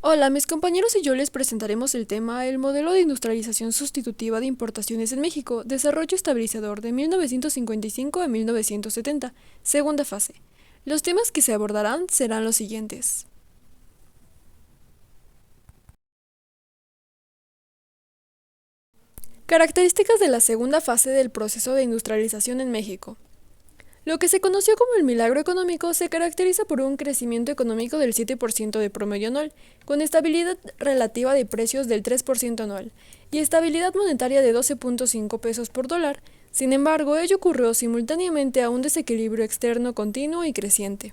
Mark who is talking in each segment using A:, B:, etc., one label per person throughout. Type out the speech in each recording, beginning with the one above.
A: Hola, mis compañeros y yo les presentaremos el tema El modelo de industrialización sustitutiva de importaciones en México, desarrollo estabilizador de 1955 a 1970, segunda fase. Los temas que se abordarán serán los siguientes. Características de la segunda fase del proceso de industrialización en México. Lo que se conoció como el milagro económico se caracteriza por un crecimiento económico del 7% de promedio anual, con estabilidad relativa de precios del 3% anual y estabilidad monetaria de 12.5 pesos por dólar. Sin embargo, ello ocurrió simultáneamente a un desequilibrio externo continuo y creciente.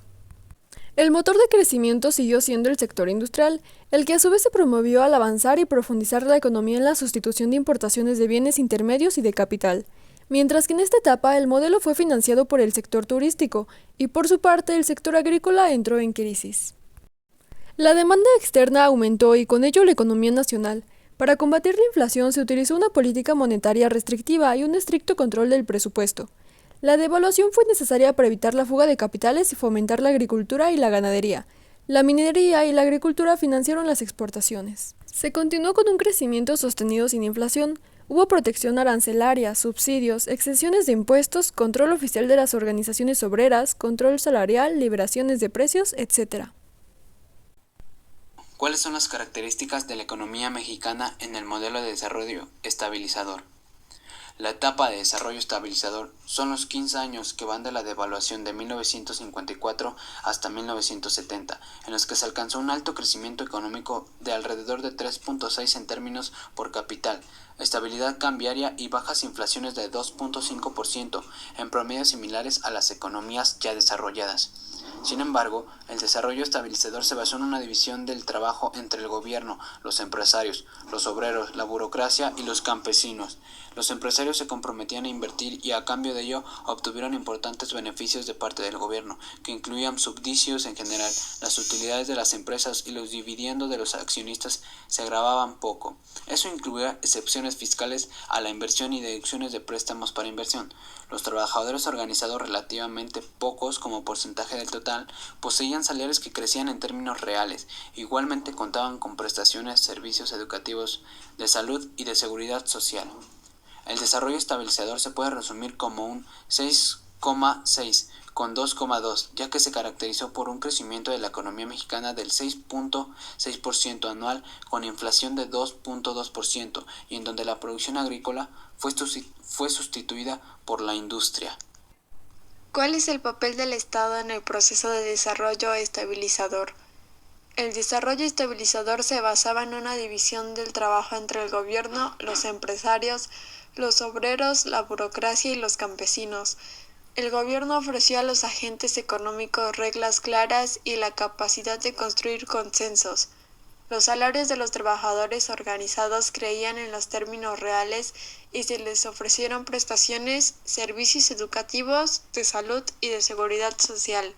A: El motor de crecimiento siguió siendo el sector industrial, el que a su vez se promovió al avanzar y profundizar la economía en la sustitución de importaciones de bienes intermedios y de capital, mientras que en esta etapa el modelo fue financiado por el sector turístico y por su parte el sector agrícola entró en crisis. La demanda externa aumentó y con ello la economía nacional. Para combatir la inflación se utilizó una política monetaria restrictiva y un estricto control del presupuesto. La devaluación fue necesaria para evitar la fuga de capitales y fomentar la agricultura y la ganadería. La minería y la agricultura financiaron las exportaciones. Se continuó con un crecimiento sostenido sin inflación. Hubo protección arancelaria, subsidios, exenciones de impuestos, control oficial de las organizaciones obreras, control salarial, liberaciones de precios, etc.
B: ¿Cuáles son las características de la economía mexicana en el modelo de desarrollo estabilizador? La etapa de desarrollo estabilizador son los 15 años que van de la devaluación de 1954 hasta 1970, en los que se alcanzó un alto crecimiento económico de alrededor de 3.6 en términos por capital, estabilidad cambiaria y bajas inflaciones de 2.5%, en promedios similares a las economías ya desarrolladas. Sin embargo, el desarrollo estabilizador se basó en una división del trabajo entre el gobierno, los empresarios, los obreros, la burocracia y los campesinos. Los empresarios se comprometían a invertir y a cambio de ello obtuvieron importantes beneficios de parte del gobierno, que incluían subsidios en general. Las utilidades de las empresas y los dividendos de los accionistas se agravaban poco. Eso incluía excepciones fiscales a la inversión y deducciones de préstamos para inversión. Los trabajadores organizados, relativamente pocos como porcentaje del total, poseían salarios que crecían en términos reales. Igualmente contaban con prestaciones, servicios educativos, de salud y de seguridad social. El desarrollo estabilizador se puede resumir como un 6,6 con 2,2, ya que se caracterizó por un crecimiento de la economía mexicana del 6.6% anual con inflación de 2.2% y en donde la producción agrícola fue sustituida por la industria.
C: ¿Cuál es el papel del Estado en el proceso de desarrollo estabilizador? El desarrollo estabilizador se basaba en una división del trabajo entre el gobierno, los empresarios, los obreros, la burocracia y los campesinos. El gobierno ofreció a los agentes económicos reglas claras y la capacidad de construir consensos. Los salarios de los trabajadores organizados creían en los términos reales y se les ofrecieron prestaciones, servicios educativos, de salud y de seguridad social.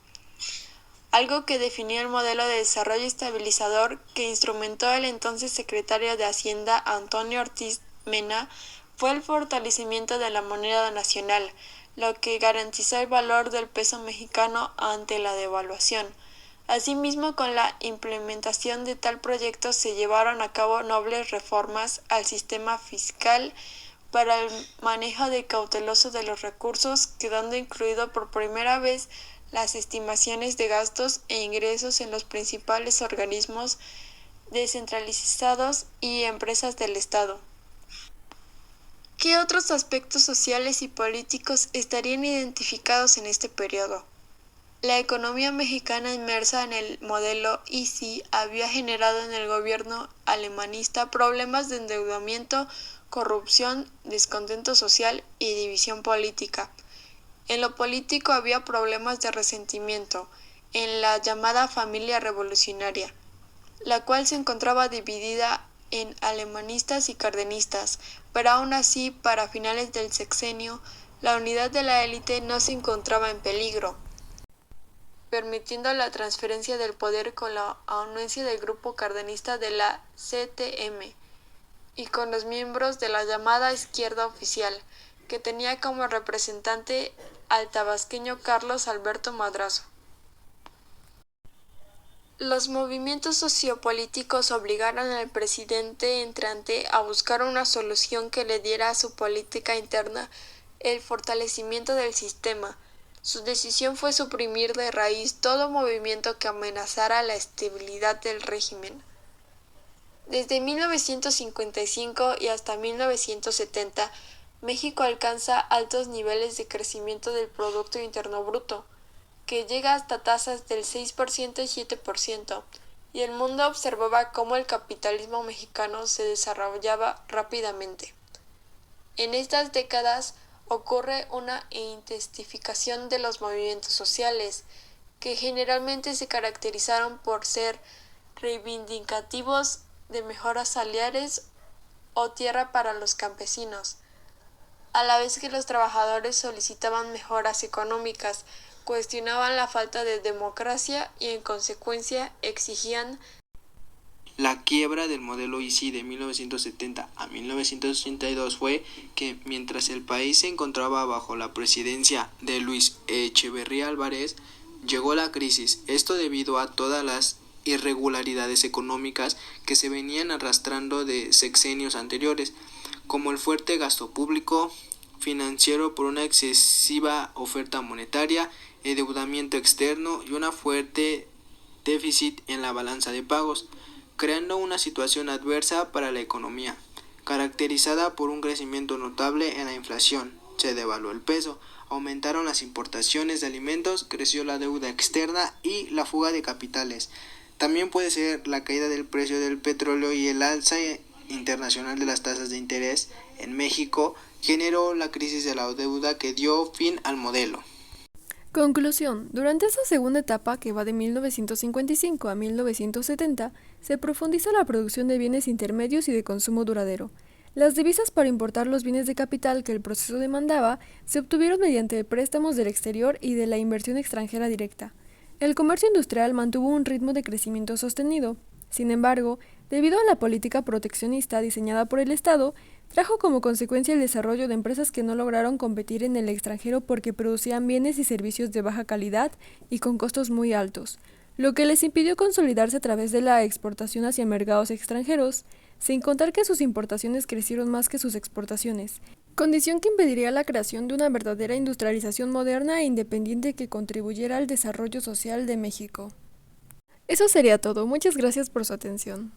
C: Algo que definió el modelo de desarrollo estabilizador que instrumentó el entonces secretario de Hacienda Antonio Ortiz Mena fue el fortalecimiento de la moneda nacional, lo que garantizó el valor del peso mexicano ante la devaluación. Asimismo, con la implementación de tal proyecto se llevaron a cabo nobles reformas al sistema fiscal para el manejo cauteloso de los recursos, quedando incluido por primera vez las estimaciones de gastos e ingresos en los principales organismos descentralizados y empresas del Estado. ¿Qué otros aspectos sociales y políticos estarían identificados en este periodo? La economía mexicana inmersa en el modelo ICI había generado en el gobierno alemanista problemas de endeudamiento, corrupción, descontento social y división política. En lo político había problemas de resentimiento en la llamada familia revolucionaria, la cual se encontraba dividida en alemanistas y cardenistas, pero aún así, para finales del sexenio, la unidad de la élite no se encontraba en peligro, permitiendo la transferencia del poder con la anuencia del grupo cardenista de la CTM y con los miembros de la llamada izquierda oficial, que tenía como representante al tabasqueño Carlos Alberto Madrazo. Los movimientos sociopolíticos obligaron al presidente entrante a buscar una solución que le diera a su política interna el fortalecimiento del sistema. Su decisión fue suprimir de raíz todo movimiento que amenazara la estabilidad del régimen. Desde 1955 y hasta 1970, México alcanza altos niveles de crecimiento del Producto Interno Bruto, que llega hasta tasas del 6% y 7%, y el mundo observaba cómo el capitalismo mexicano se desarrollaba rápidamente. En estas décadas ocurre una intensificación de los movimientos sociales, que generalmente se caracterizaron por ser reivindicativos de mejoras salariales o tierra para los campesinos, a la vez que los trabajadores solicitaban mejoras económicas, cuestionaban la falta de democracia y en consecuencia exigían
D: La quiebra del modelo ICI de 1970 a 1982 fue que, mientras el país se encontraba bajo la presidencia de Luis Echeverría Álvarez, llegó la crisis, esto debido a todas las irregularidades económicas que se venían arrastrando de sexenios anteriores, como el fuerte gasto público financiero por una excesiva oferta monetaria, endeudamiento externo y una fuerte déficit en la balanza de pagos, creando una situación adversa para la economía, caracterizada por un crecimiento notable en la inflación. Se devaluó el peso, aumentaron las importaciones de alimentos, creció la deuda externa y la fuga de capitales. También puede ser la caída del precio del petróleo y el alza internacional de las tasas de interés en México generó la crisis de la deuda que dio fin al modelo.
A: Conclusión. Durante esta segunda etapa, que va de 1955 a 1970, se profundiza la producción de bienes intermedios y de consumo duradero. Las divisas para importar los bienes de capital que el proceso demandaba se obtuvieron mediante préstamos del exterior y de la inversión extranjera directa. El comercio industrial mantuvo un ritmo de crecimiento sostenido. Sin embargo, debido a la política proteccionista diseñada por el Estado, trajo como consecuencia el desarrollo de empresas que no lograron competir en el extranjero porque producían bienes y servicios de baja calidad y con costos muy altos, lo que les impidió consolidarse a través de la exportación hacia mercados extranjeros, sin contar que sus importaciones crecieron más que sus exportaciones, condición que impediría la creación de una verdadera industrialización moderna e independiente que contribuyera al desarrollo social de México. Eso sería todo. Muchas gracias por su atención.